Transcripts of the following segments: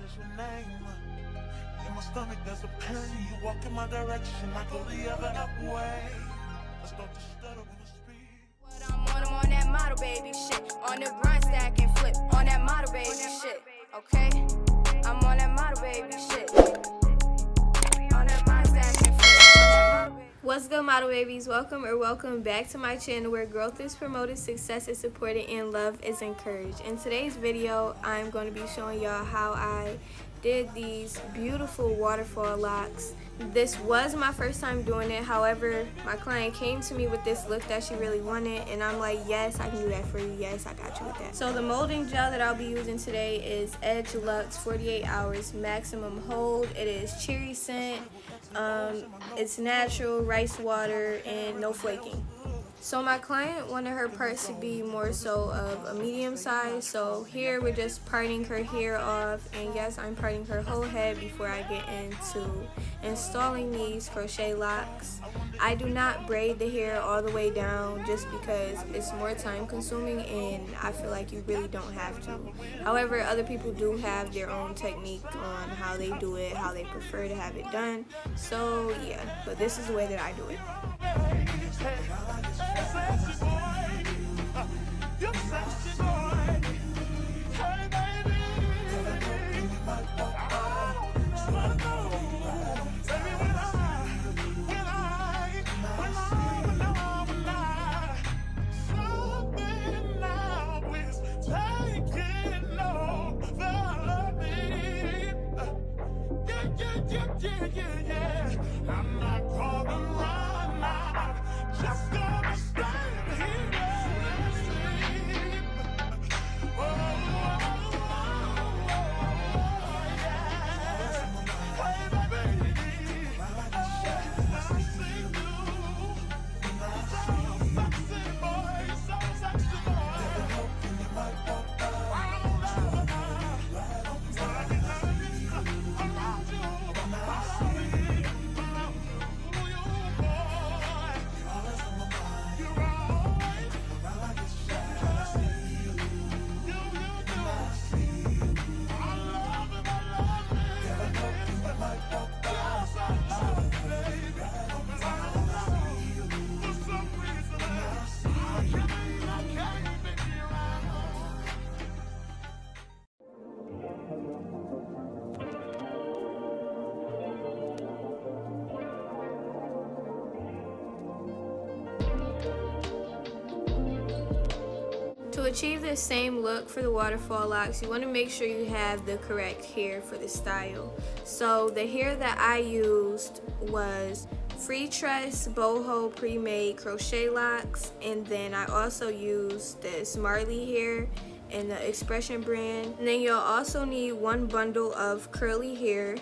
is your name. In my stomach there's a pain. You walk in my direction, I go the other way. Let's start to stutter with the speed. What I'm on that model baby shit. On the grind stack and flip. On that model baby shit. Okay? I'm on that model baby shit. On that grind stack and flip. On that model baby. What's good, model babies? Welcome back to my channel where growth is promoted, success is supported, and love is encouraged. In today's video, I'm going to be showing y'all how I did these beautiful waterfall locks. This was my first time doing it. However, my client came to me with this look that she really wanted, and I'm like, yes, I can do that for you. Yes, I got you with that. So the molding gel that I'll be using today is Edge Luxe 48 hours maximum hold. It is cherry scent. It's natural, rice water, and no flaking. So my client wanted her parts to be more so of a medium size, so here we're just parting her hair off, and yes, I'm parting her whole head before I get into installing these crochet locks. I do not braid the hair all the way down just because it's more time consuming and I feel like you really don't have to. However, other people do have their own technique on how they do it, how they prefer to have it done. So yeah, but this is the way that I do it. I'm not gonna run out, just gonna stand here and sleep. Oh, yeah. Hey, baby, I see you. So sexy, boy, so sexy, boy. To achieve the same look for the waterfall locks, you want to make sure you have the correct hair for the style. So the hair that I used was free tress boho pre-made crochet locks, and then I also used this Marley hair in the Expression brand. And then you'll also need one bundle of curly hair.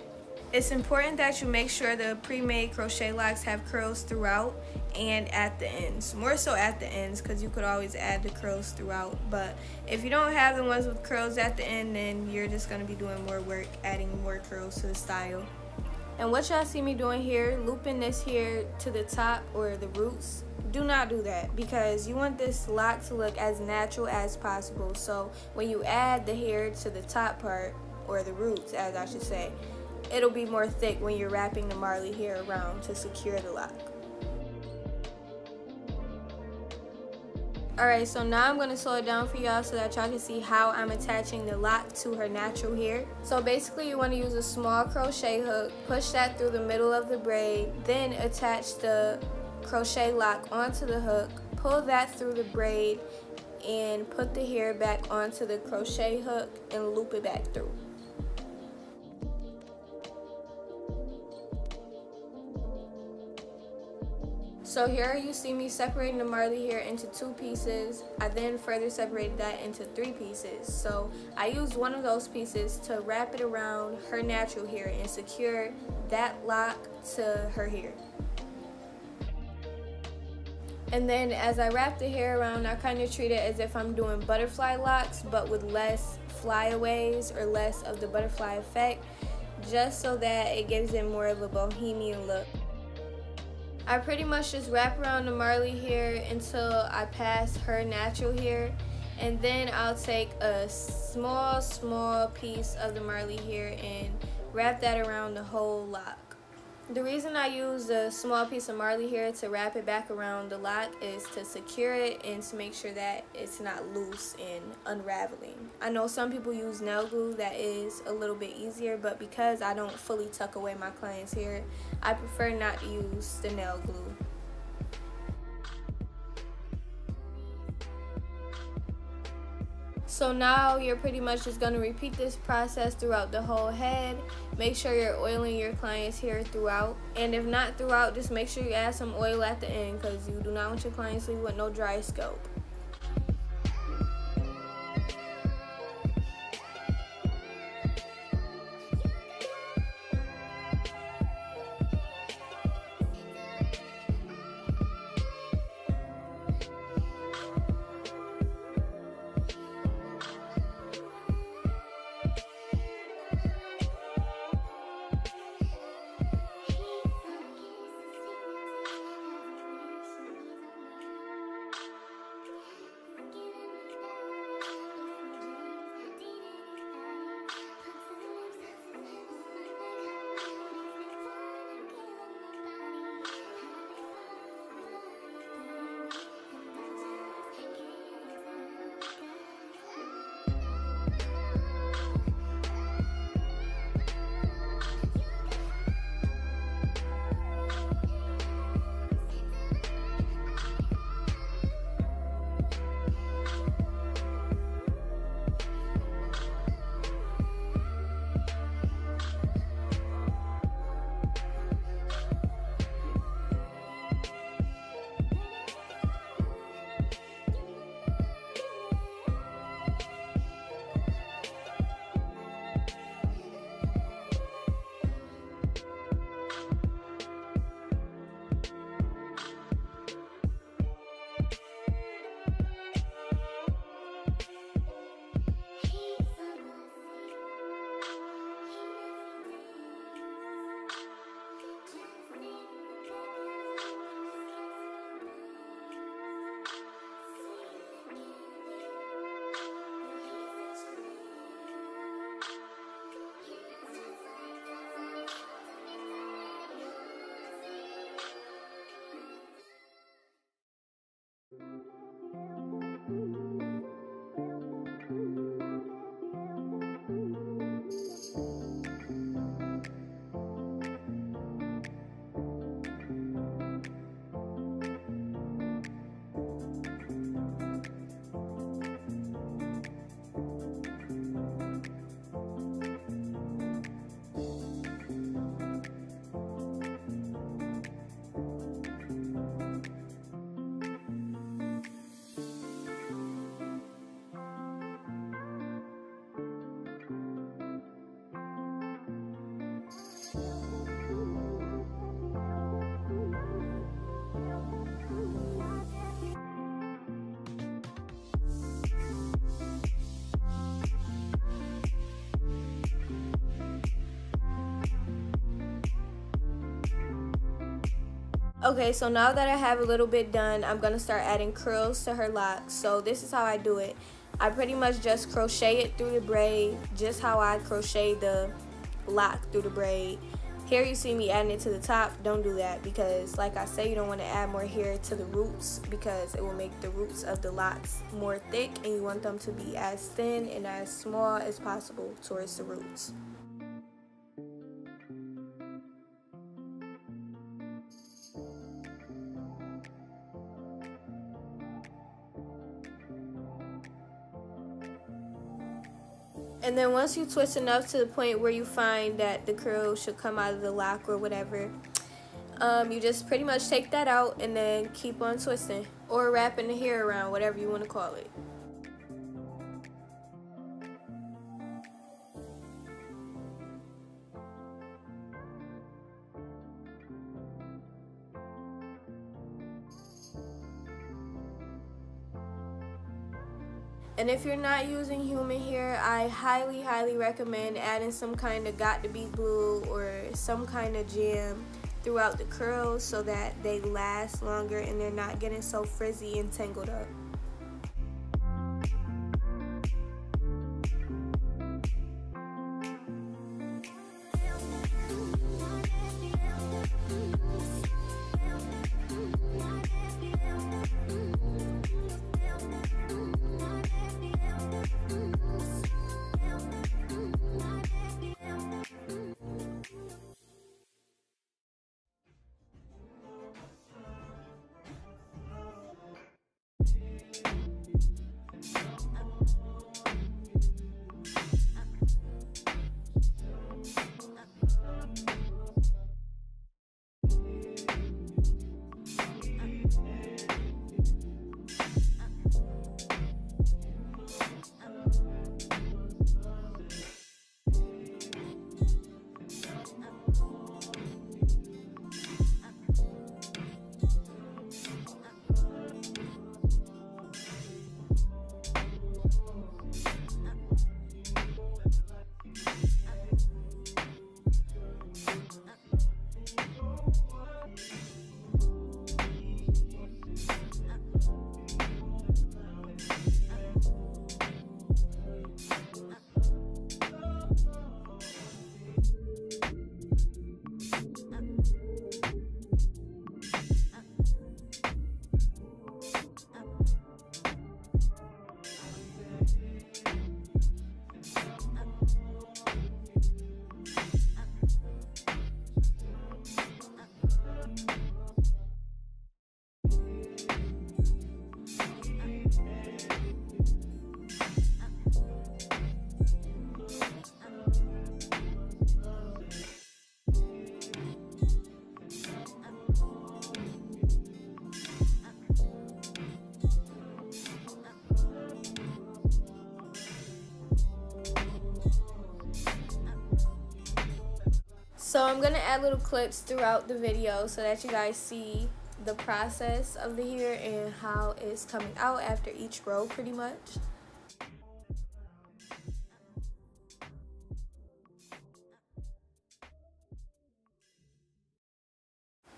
It's important that you make sure the pre-made crochet locks have curls throughout and at the ends. More so at the ends, because you could always add the curls throughout. But if you don't have the ones with curls at the end, then you're just going to be doing more work, adding more curls to the style. And what y'all see me doing here, looping this hair to the top or the roots, do not do that, because you want this lock to look as natural as possible. So when you add the hair to the top part, or the roots as I should say, it'll be more thick when you're wrapping the Marley hair around to secure the lock. Alright, so now I'm going to slow it down for y'all so that y'all can see how I'm attaching the lock to her natural hair. So basically you want to use a small crochet hook, push that through the middle of the braid, then attach the crochet lock onto the hook, pull that through the braid, and put the hair back onto the crochet hook and loop it back through. So here you see me separating the Marley hair into 2 pieces. I then further separated that into 3 pieces. So I used one of those pieces to wrap it around her natural hair and secure that lock to her hair. And then as I wrap the hair around, I kind of treat it as if I'm doing butterfly locks, but with less flyaways or less of the butterfly effect, just so that it gives it more of a bohemian look. I pretty much just wrap around the Marley hair until I pass her natural hair, And then I'll take a small piece of the Marley here and wrap that around the whole lock. The reason I use a small piece of Marley here to wrap it back around the lock is to secure it and to make sure that it's not loose and unraveling. I know some people use nail glue, that is a little bit easier, but because I don't fully tuck away my clients' hair, I prefer not to use the nail glue. So now you're pretty much just going to repeat this process throughout the whole head. Make sure you're oiling your client's hair throughout. And if not throughout, just make sure you add some oil at the end, because you do not want your clients to leave with no dry scalp. Okay, so now that I have a little bit done, I'm going to start adding curls to her locks. So this is how I do it. I pretty much just crochet it through the braid, just how I crochet the lock through the braid. Here you see me adding it to the top. Don't do that, because like I say, you don't want to add more hair to the roots, because it will make the roots of the locks more thick, and you want them to be as thin and as small as possible towards the roots. And then once you twist enough to the point where you find that the curl should come out of the lock or whatever, you just pretty much take that out and then keep on twisting or wrapping the hair around, whatever you want to call it. And if you're not using human hair, I highly recommend adding some kind of got-to-be glue or some kind of jam throughout the curls so that they last longer and they're not getting so frizzy and tangled up. So I'm gonna add little clips throughout the video so that you guys see the process of the hair and how it's coming out after each row pretty much.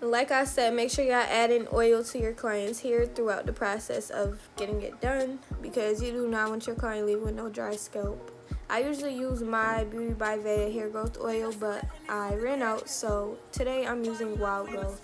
Like I said, make sure y'all adding oil to your client's hair throughout the process of getting it done, because you do not want your client leaving with no dry scalp. I usually use my Beauty by VIDS hair growth oil, but I ran out, so today I'm using Wild Growth.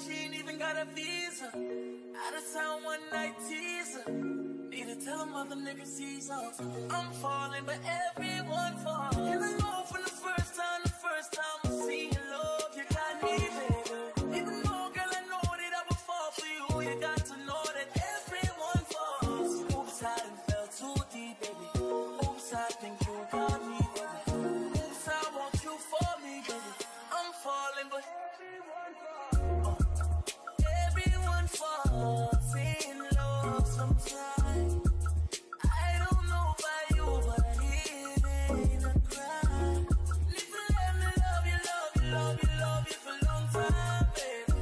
She ain't even got a visa. Out of town one night teaser. Need to tell them other niggas sees us. I'm falling, but everyone falls. And I know from the first time I'm seeing love, you got me, baby. Even though, girl, I know that I would fall for you. You got to know that everyone falls. Oops, I done fell too deep, baby. Oops, I think you got me, baby. Oops, I want you for me, baby. I'm falling, but everyone falls. Everyone falls in love sometimes. I don't know about you, but it ain't a crime. If you let me love you, love you, love you, love you for a long time, baby.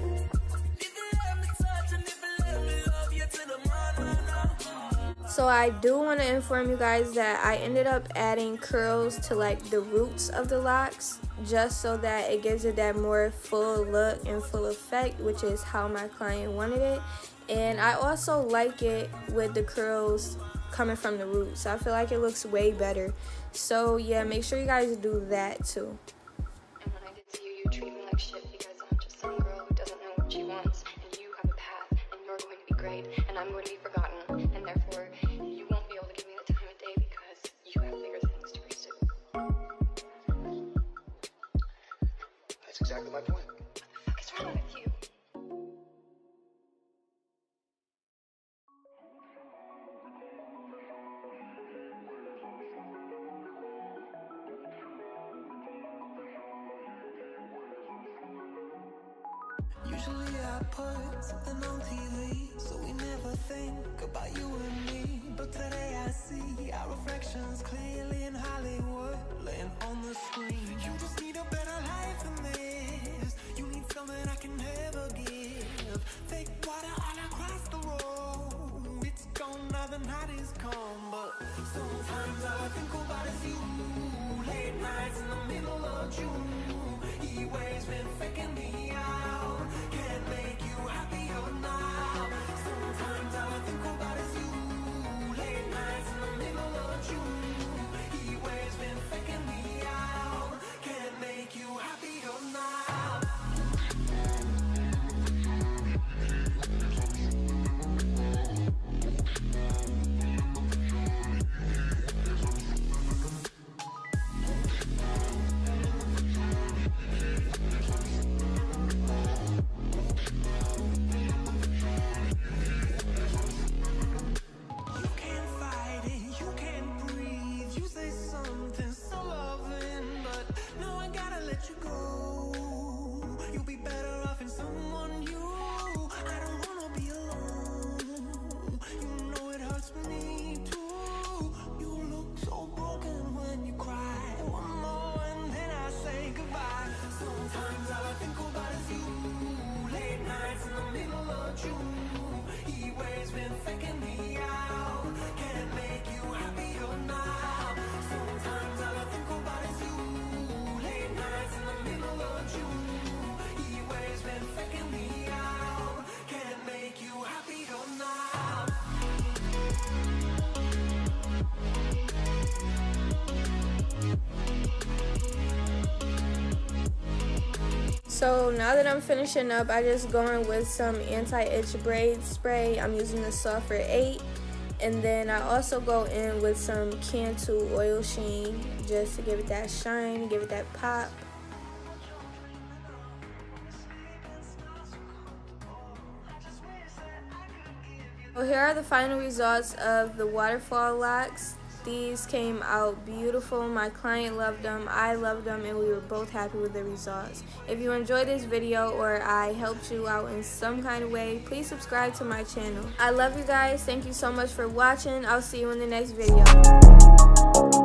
If you let me touch and if you let me love you till the morning. So I do want to inform you guys that I ended up adding curls to like the roots of the locks, just so that it gives it that more full look and full effect, which is how my client wanted it. And I also like it with the curls coming from the roots. I feel like it looks way better. So yeah, make sure you guys do that too. And when I did see you, you treat me like shit because I'm just some girl who doesn't know what she wants, and you have a path, and you're going to be great, and I'm going to be forgotten, and therefore you won't be able to give me the time of day because you have bigger things to pursue. That's exactly my point. What the fuck is wrong with you? Usually I put something on TV, so we never think about you and me. But today I see our reflections clearly in Hollywood, laying on the screen. You just need a better life than this. You need something I can never give. Fake water all across the road. It's gone now, the night is come. But sometimes all I think about is you. Late nights in the middle of June. He waves been faking me out. Can't make you happier now. Sometimes all I think about is you. Late nights in the middle of June. He waves been faking me out. Can't make you happier now. So now that I'm finishing up, I just go in with some anti-itch braid spray. I'm using the Sulfur 8. And then I also go in with some Cantu oil sheen just to give it that shine, give it that pop. So here are the final results of the Waterfall locks. These came out beautiful. My client loved them, I loved them, and we were both happy with the results. If you enjoyed this video or I helped you out in some kind of way, please subscribe to my channel. I love you guys. Thank you so much for watching. I'll see you in the next video.